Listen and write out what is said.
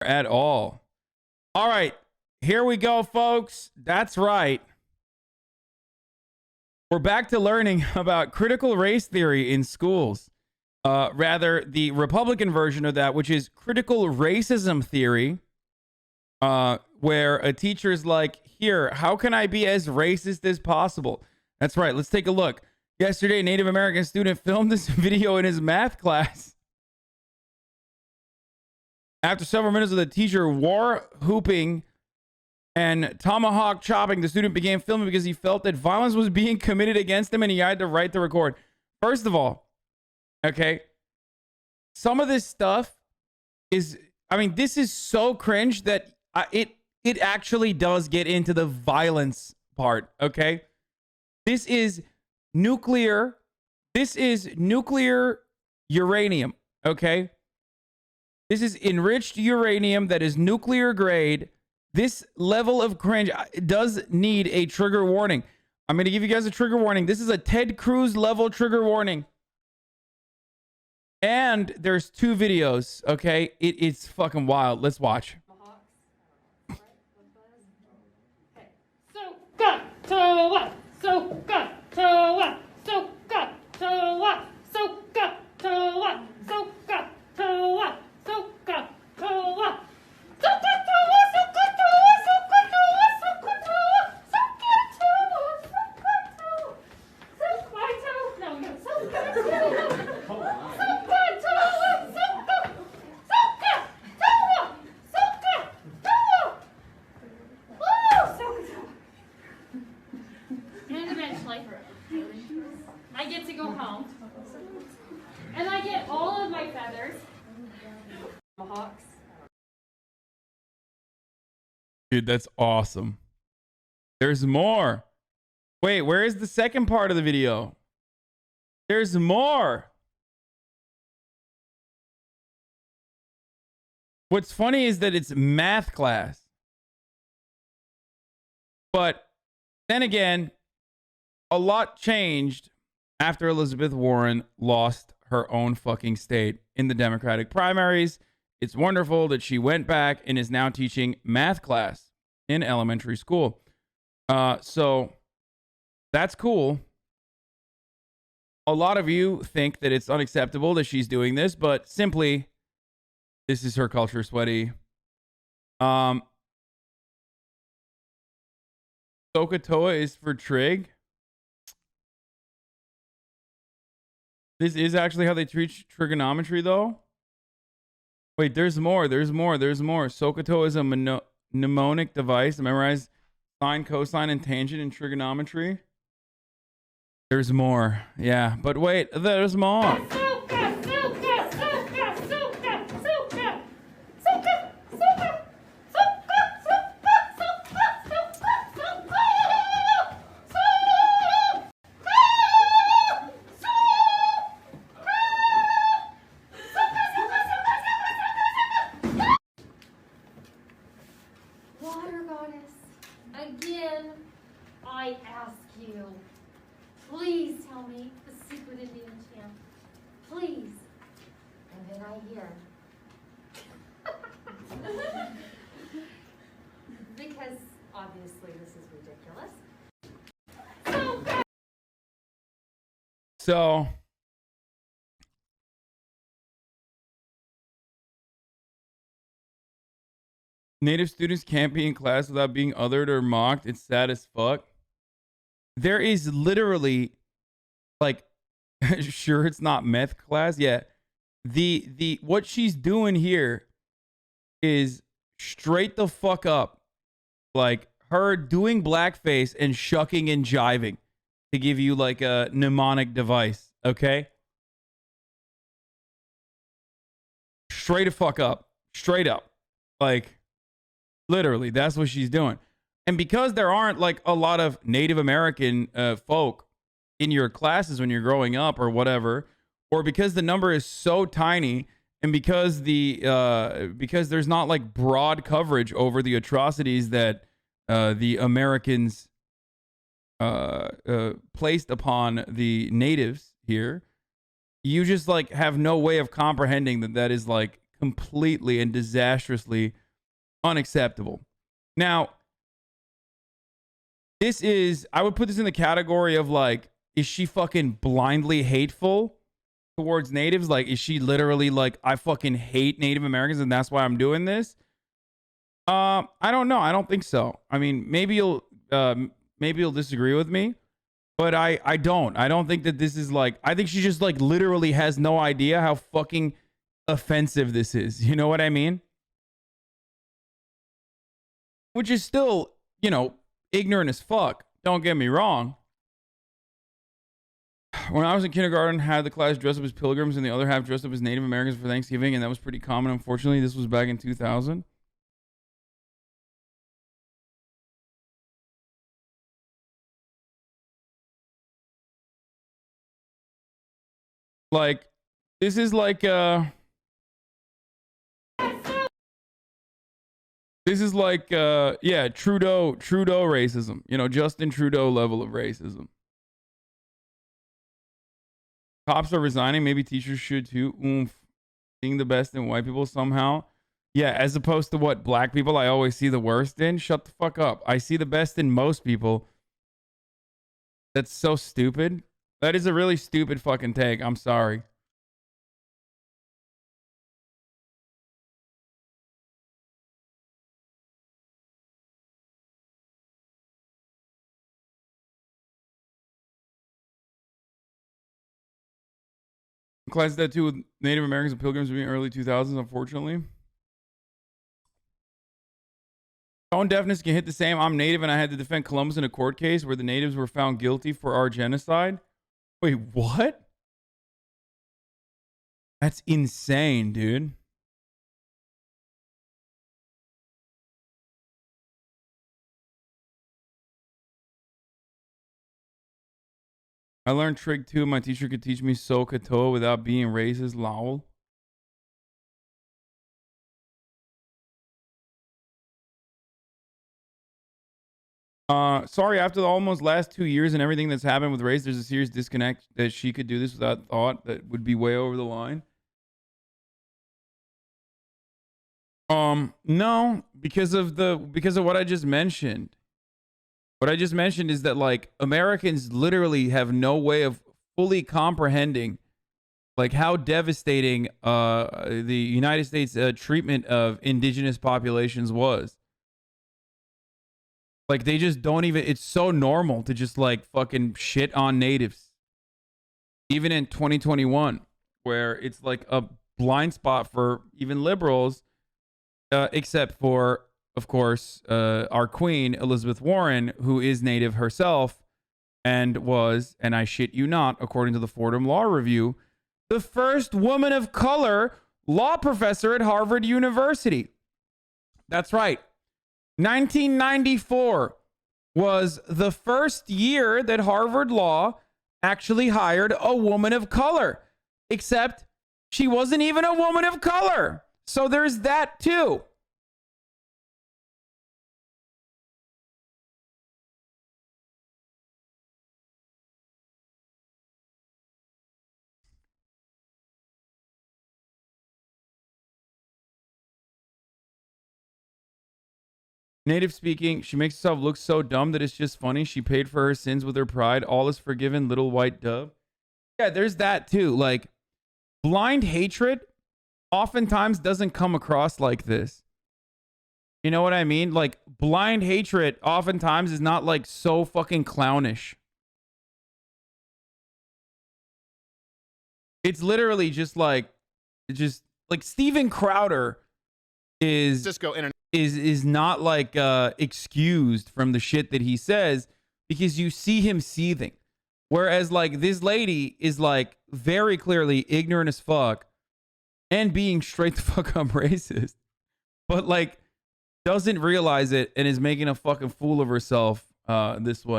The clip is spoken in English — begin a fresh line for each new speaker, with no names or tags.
at all. All right, here we go, folks. That's right. We're back to learning about critical race theory in schools. Rather, the Republican version of that, which is critical racism theory, where a teacher's like, here, how can I be as racist as possible? That's right. Let's take a look. Yesterday, a Native American student filmed this video in his math class. After several minutes of the teacher war whooping and tomahawk chopping, the student began filming because he felt that violence was being committed against him and he had the right to record. First of all, okay, some of this stuff is, I mean, this is so cringe that it actually does get into the violence part, okay? This is nuclear uranium, okay? This is enriched uranium that is nuclear grade. This level of cringe does need a trigger warning. I'm going to give you guys a trigger warning. This is a Ted Cruz level trigger warning. And there's 2 videos, okay? It's fucking wild. Let's watch.
I get to go home, and I get all of my feathers. Hawks.
Dude, that's awesome. There's more. Wait, where is the second part of the video? There's more. What's funny is that it's math class. But then again, a lot changed after Elizabeth Warren lost her own fucking state in the Democratic primaries. It's wonderful that she went back and is now teaching math class in elementary school. So that's cool. A lot of you think that it's unacceptable that she's doing this, but simply, this is her culture, sweaty. Sokotoa is for trig. This is actually how they teach trigonometry, though. Wait, there's more. Sokotoa is a mnemonic device to memorize sine, cosine, and tangent in trigonometry. There's more. Yeah, but wait, there's more.
Water goddess, again, I ask you, please tell me the secret of the enchant. Please. And then I hear. Because obviously this is ridiculous.
So Native students can't be in class without being othered or mocked. It's sad as fuck. There is literally, like, sure, it's not meth class. Yeah. The what she's doing here is straight the fuck up. Like her doing blackface and shucking and jiving to give you like a mnemonic device. Okay. Straight the fuck up. Straight up. Like, literally, that's what she's doing. And because there aren't like a lot of Native American folk in your classes when you're growing up or whatever, or because the number is so tiny, and because because there's not like broad coverage over the atrocities that the Americans placed upon the natives here, you just like have no way of comprehending that that is like completely and disastrously unacceptable. Now, I would put this in the category of like, is she fucking blindly hateful towards natives? Like, is she literally like, I fucking hate Native Americans and that's why I'm doing this? I don't know. I don't think so. I mean, maybe you'll disagree with me, but I don't think that this is like, I think she just like literally has no idea how fucking offensive this is. You know what I mean? Which is still, you know, ignorant as fuck. Don't get me wrong. When I was in kindergarten, had the class dressed up as pilgrims and the other half dressed up as Native Americans for Thanksgiving, and that was pretty common. Unfortunately, this was back in 2000. Like, this is like yeah, Trudeau racism. You know, Justin Trudeau level of racism. Cops are resigning. Maybe teachers should too. Oomph. Seeing the best in white people somehow. Yeah, as opposed to what black people I always see the worst in. Shut the fuck up. I see the best in most people. That's so stupid. That is a really stupid fucking take. I'm sorry. Class that too with Native Americans and Pilgrims being early 2000s, unfortunately. Tone deafness can hit the same. I'm Native and I had to defend Columbus in a court case where the natives were found guilty for our genocide. Wait, what? That's insane, dude. I learned trig too. My teacher could teach me so katoa without being racist. Lol. Sorry, after the almost last 2 years and everything that's happened with race, there's a serious disconnect that she could do this without thought. That would be way over the line. No, because of what I just mentioned. What I just mentioned is that like Americans literally have no way of fully comprehending like how devastating the United States treatment of indigenous populations was. Like they just don't even, it's so normal to just like fucking shit on natives. Even in 2021, where it's like a blind spot for even liberals, except for, of course, our queen, Elizabeth Warren, who is native herself and was, and I shit you not, according to the Fordham Law Review, the first woman of color law professor at Harvard University. That's right. 1994 was the first year that Harvard Law actually hired a woman of color, except she wasn't even a woman of color. So there's that too. Native speaking, she makes herself look so dumb that it's just funny. She paid for her sins with her pride. All is forgiven, little white dove. Yeah, there's that too. Like, blind hatred oftentimes doesn't come across like this. You know what I mean? Like, blind hatred oftentimes is not like so fucking clownish. It's literally just like Steven Crowder is
Cisco Internet
is not like excused from the shit that he says because you see him seething. Whereas like this lady is like very clearly ignorant as fuck and being straight the fuck up racist, but like doesn't realize it and is making a fucking fool of herself this way.